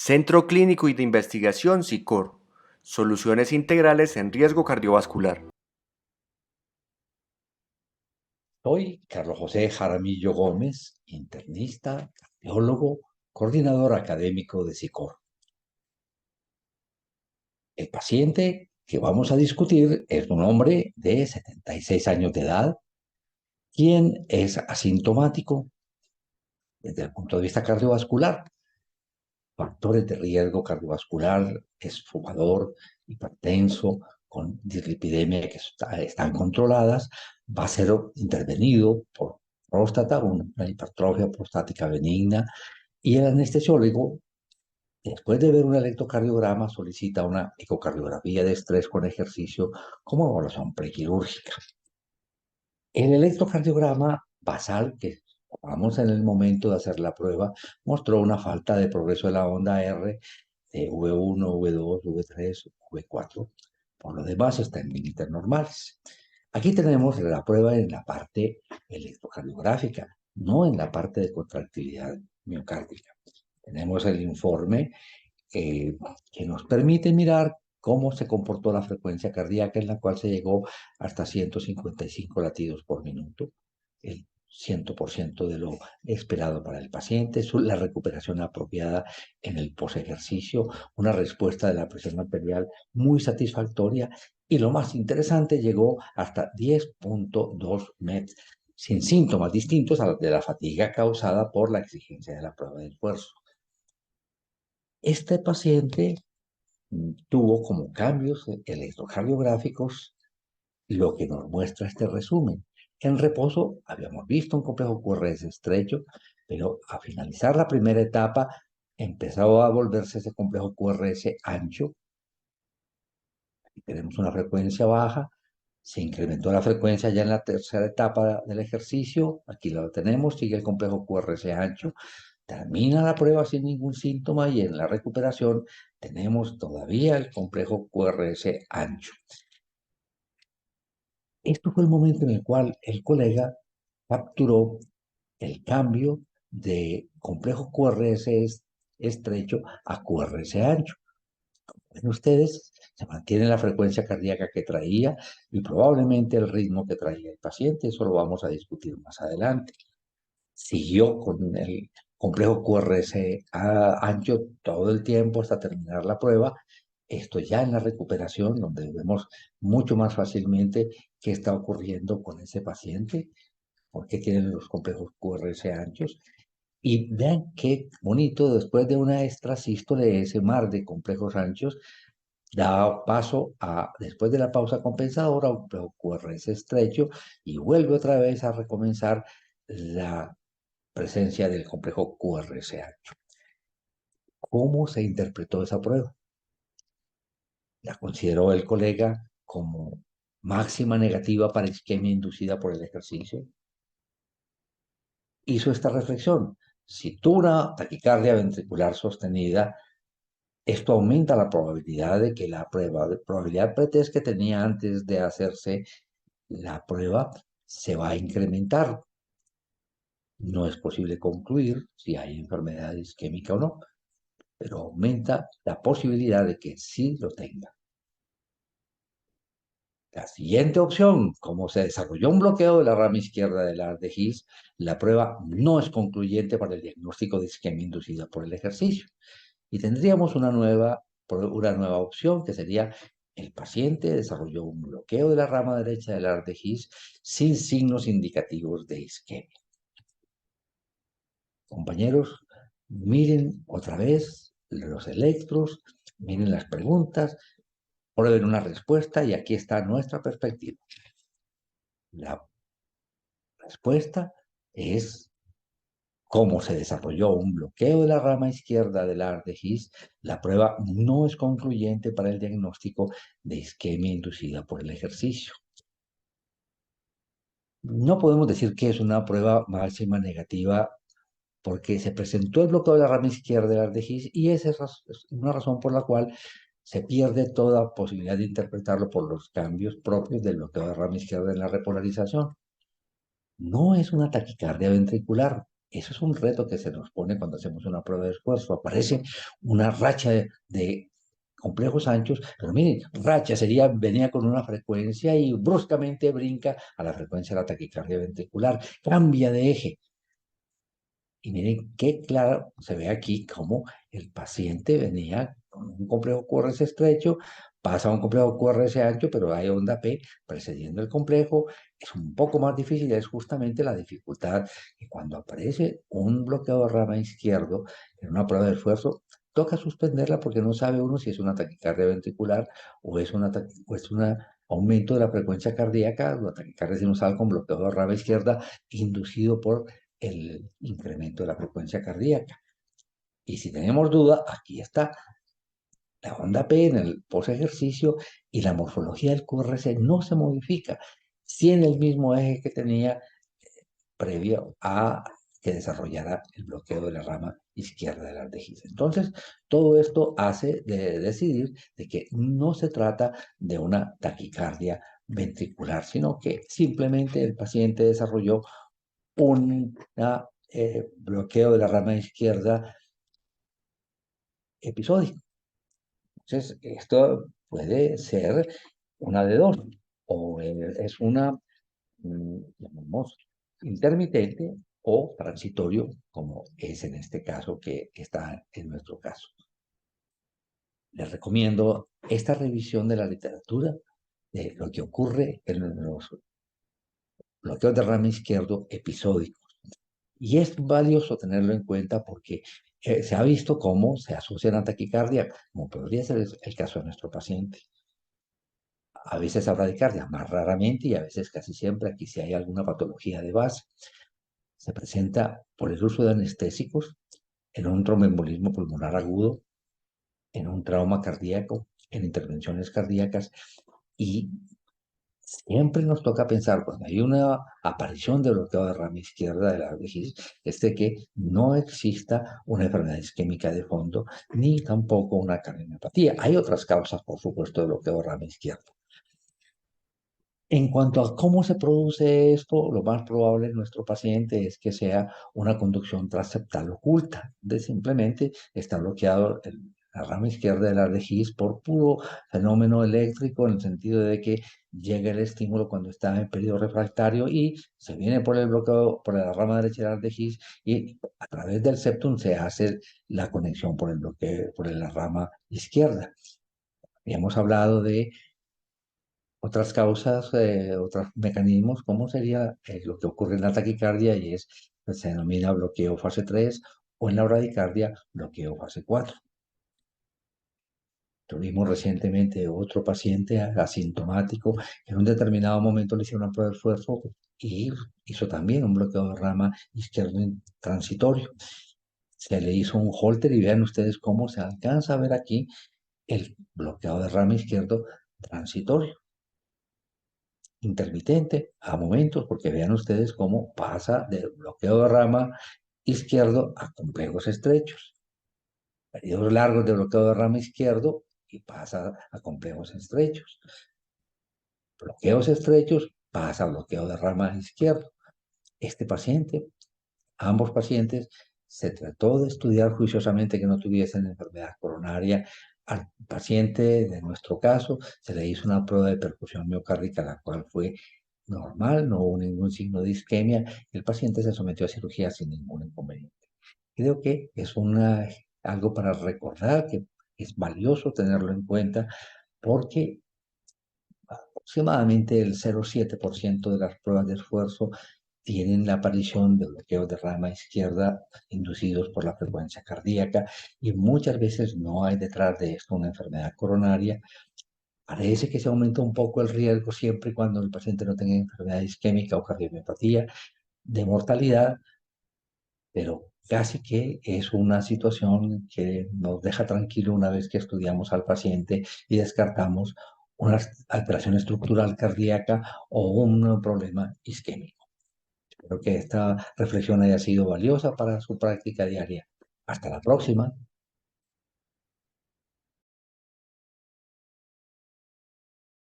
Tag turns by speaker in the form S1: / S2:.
S1: Centro Clínico y de Investigación SICOR. Soluciones integrales en riesgo cardiovascular.
S2: Soy Carlos José Jaramillo Gómez, internista, cardiólogo, coordinador académico de SICOR. El paciente que vamos a discutir es un hombre de 76 años de edad, quien es asintomático desde el punto de vista cardiovascular. Factores de riesgo cardiovascular: es fumador, hipertenso, con dislipidemia que están controladas, va a ser intervenido por próstata, una hipertrofia prostática benigna, y el anestesiólogo, después de ver un electrocardiograma, solicita una ecocardiografía de estrés con ejercicio como evaluación prequirúrgica. El electrocardiograma basal que tomamos en el momento de hacer la prueba mostró una falta de progreso de la onda R de V1, V2, V3, V4. Por lo demás está en límites normales. Aquí tenemos la prueba en la parte electrocardiográfica, no en la parte de contractilidad miocárdica. Tenemos el informe que nos permite mirar cómo se comportó la frecuencia cardíaca, en la cual se llegó hasta 155 latidos por minuto, el 100% de lo esperado para el paciente, la recuperación apropiada en el posejercicio, una respuesta de la presión arterial muy satisfactoria, y lo más interesante, llegó hasta 10.2 MET, sin síntomas distintos a los de la fatiga causada por la exigencia de la prueba de esfuerzo. Este paciente tuvo como cambios electrocardiográficos lo que nos muestra este resumen. En reposo habíamos visto un complejo QRS estrecho, pero a finalizar la primera etapa empezó a volverse ese complejo QRS ancho. Aquí tenemos una frecuencia baja, se incrementó la frecuencia ya en la tercera etapa del ejercicio, aquí lo tenemos, sigue el complejo QRS ancho. Termina la prueba sin ningún síntoma y en la recuperación tenemos todavía el complejo QRS ancho. Esto fue el momento en el cual el colega capturó el cambio de complejo QRS estrecho a QRS ancho. Ven ustedes, se mantiene la frecuencia cardíaca que traía y probablemente el ritmo que traía el paciente. Eso lo vamos a discutir más adelante. Siguió con el complejo QRS ancho todo el tiempo hasta terminar la prueba. Esto ya en la recuperación, donde vemos mucho más fácilmente qué está ocurriendo con ese paciente, por qué tienen los complejos QRS anchos. Y vean qué bonito, después de una extrasístole, ese mar de complejos anchos da paso a, después de la pausa compensadora, un complejo QRS estrecho, y vuelve otra vez a recomenzar la presencia del complejo QRS ancho. ¿Cómo se interpretó esa prueba? La consideró el colega como máxima negativa para isquemia inducida por el ejercicio. Hizo esta reflexión: si tuvo una taquicardia ventricular sostenida, esto aumenta la probabilidad de que la probabilidad pretest que tenía antes de hacerse la prueba se va a incrementar. No es posible concluir si hay enfermedad isquémica o no, pero aumenta la posibilidad de que sí lo tenga. La siguiente opción: como se desarrolló un bloqueo de la rama izquierda del AR de His, la prueba no es concluyente para el diagnóstico de isquemia inducida por el ejercicio. Y tendríamos una nueva opción, que sería: el paciente desarrolló un bloqueo de la rama derecha del AR de His sin signos indicativos de isquemia. Compañeros, miren otra vez los electros, miren las preguntas, prueben una respuesta y aquí está nuestra perspectiva. La respuesta es: como se desarrolló un bloqueo de la rama izquierda del AR de His, la prueba no es concluyente para el diagnóstico de isquemia inducida por el ejercicio. No podemos decir que es una prueba máxima negativa porque se presentó el bloqueo de la rama izquierda del AR de His, y esa es una razón por la cual se pierde toda posibilidad de interpretarlo por los cambios propios del bloqueo de la rama izquierda en la repolarización. No es una taquicardia ventricular, Eso es un reto que se nos pone cuando hacemos una prueba de esfuerzo. Aparece una racha de complejos anchos, pero miren, racha sería, venía con una frecuencia y bruscamente brinca a la frecuencia de la taquicardia ventricular, cambia de eje. Y miren qué claro se ve aquí cómo el paciente venía con un complejo QRS estrecho, pasa a un complejo QRS ancho, pero hay onda P precediendo el complejo. Es un poco más difícil, es justamente la dificultad que cuando aparece un bloqueo de rama izquierdo en una prueba de esfuerzo, toca suspenderla porque no sabe uno si es una taquicardia ventricular o es un aumento de la frecuencia cardíaca, la taquicardia sinusal con bloqueo de rama izquierda inducido por el incremento de la frecuencia cardíaca. Y si tenemos duda, aquí está la onda P en el post ejercicio y la morfología del QRS no se modifica. Si en el mismo eje que tenía previo a que desarrollara el bloqueo de la rama izquierda del ardegis. Entonces, todo esto hace de decidir de que no se trata de una taquicardia ventricular, sino que simplemente el paciente desarrolló un bloqueo de la rama izquierda episódico. Entonces, esto puede ser una de dos, o es una, llamamos, intermitente o transitorio, como es en este caso que está en nuestro caso. Les recomiendo esta revisión de la literatura de lo que ocurre en los bloqueos de rama izquierdo episódicos. Y es valioso tenerlo en cuenta porque se ha visto cómo se asocian a taquicardia, como podría ser el caso de nuestro paciente. A veces a bradicardia, más raramente y a veces casi siempre, aquí si hay alguna patología de base. Se presenta por el uso de anestésicos en un tromboembolismo pulmonar agudo, en un trauma cardíaco, en intervenciones cardíacas y siempre nos toca pensar cuando hay una aparición de bloqueo de rama izquierda de la vejiga, es de que no exista una enfermedad isquémica de fondo ni tampoco una cardiopatía. Hay otras causas, por supuesto, de bloqueo de rama izquierda. En cuanto a cómo se produce esto, lo más probable en nuestro paciente es que sea una conducción transeptal oculta, de simplemente está bloqueado la rama izquierda del RGIS por puro fenómeno eléctrico, en el sentido de que llega el estímulo cuando está en periodo refractario y se viene por el bloqueo, por la rama derecha del RGIS y a través del septum se hace la conexión por el bloqueo, por la rama izquierda. Hemos hablado de otras causas, otros mecanismos, ¿cómo sería lo que ocurre en la taquicardia? Y se denomina bloqueo fase 3 o en la bradicardia bloqueo fase 4. Tuvimos recientemente otro paciente asintomático que en un determinado momento le hicieron una prueba de esfuerzo y hizo también un bloqueo de rama izquierdo transitorio. Se le hizo un Holter y vean ustedes cómo se alcanza a ver aquí el bloqueo de rama izquierdo transitorio, intermitente a momentos, porque vean ustedes cómo pasa del bloqueo de rama izquierdo a complejos estrechos, periodos largos de bloqueo de rama izquierdo y pasa a complejos estrechos, bloqueos estrechos pasa a bloqueo de rama izquierdo. Este paciente, ambos pacientes, se trató de estudiar juiciosamente que no tuviesen enfermedad coronaria. Al paciente de nuestro caso se le hizo una prueba de perfusión miocárdica, la cual fue normal, no hubo ningún signo de isquemia. El paciente se sometió a cirugía sin ningún inconveniente. Creo que es algo para recordar, que es valioso tenerlo en cuenta porque aproximadamente el 0,7% de las pruebas de esfuerzo tienen la aparición de bloqueos de rama izquierda inducidos por la frecuencia cardíaca y muchas veces no hay detrás de esto una enfermedad coronaria. Parece que se aumenta un poco el riesgo siempre y cuando el paciente no tenga enfermedad isquémica o cardiomiopatía de mortalidad, pero casi que es una situación que nos deja tranquilo una vez que estudiamos al paciente y descartamos una alteración estructural cardíaca o un problema isquémico. Espero que esta reflexión haya sido valiosa para su práctica diaria. Hasta la próxima.